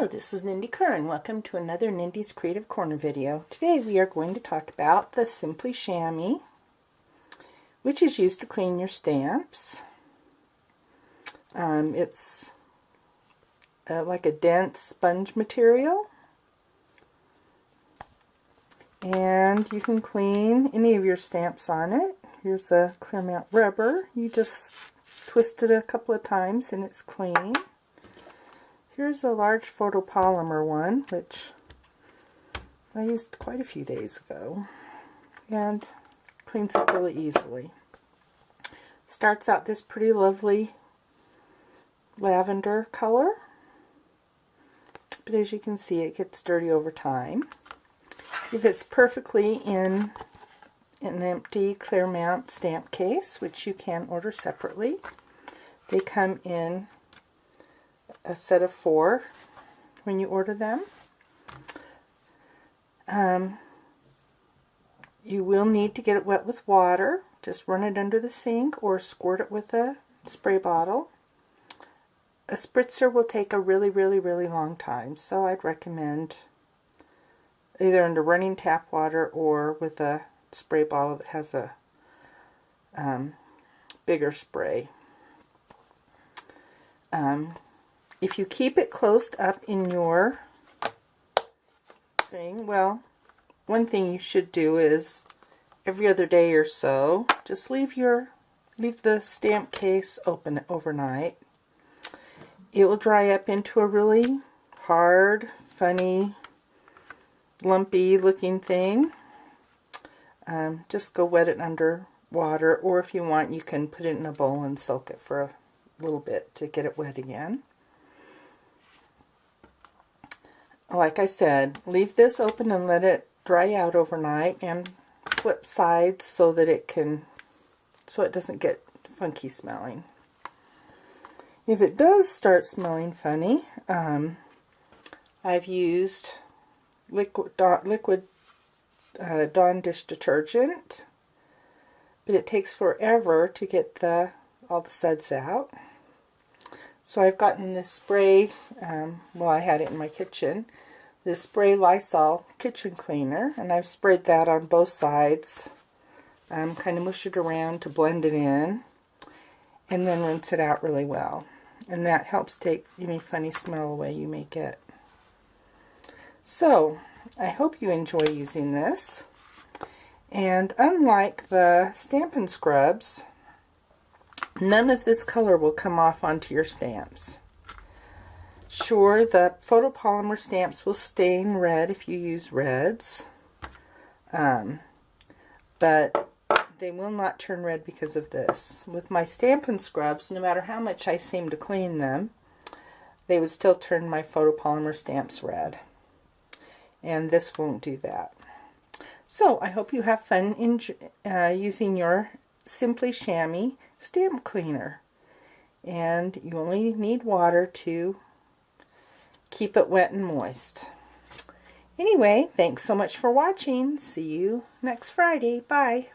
Hello, this is Nindy Curran. Welcome to another Nindy's Creative Corner video. Today we are going to talk about the Simply Shammy, which is used to clean your stamps. It's like a dense sponge material, and you can clean any of your stamps on it. Here's a clear mount rubber. You just twist it a couple of times and it's clean. Here's a large photopolymer one, which I used quite a few days ago, and cleans up really easily. Starts out this pretty lovely lavender color, but as you can see it gets dirty over time. If it's perfectly in an empty clear mount stamp case, which you can order separately, they come in a set of 4 when you order them. You will need to get it wet with water. Just run it under the sink or squirt it with a spray bottle. A spritzer will take a really long time, so I'd recommend either under running tap water or with a spray bottle that has a bigger spray. If you keep it closed up in your thing, well, one thing you should do is every other day or so, just leave the stamp case open overnight. It will dry up into a really hard, funny, lumpy looking thing. Just go wet it under water, or if you want, you can put it in a bowl and soak it for a little bit to get it wet again. Like I said, leave this open and let it dry out overnight, and flip sides so that it doesn't get funky smelling. If it does start smelling funny, I've used liquid Dawn dish detergent, but it takes forever to get all the suds out. So I've gotten this spray, I had it in my kitchen, this spray Lysol kitchen cleaner, and I've sprayed that on both sides, kind of mush it around to blend it in, and then rinse it out really well. And that helps take any funny smell away you may get. So, I hope you enjoy using this. And unlike the Stampin' Scrubs, none of this color will come off onto your stamps. Sure, the photopolymer stamps will stain red if you use reds, but they will not turn red because of this. With my Stampin' Scrubs, no matter how much I seem to clean them, they would still turn my photopolymer stamps red. And this won't do that. So, I hope you have fun using your Simply Shammy stamp cleaner. And you only need water to keep it wet and moist. Anyway, thanks so much for watching. See you next Friday. Bye.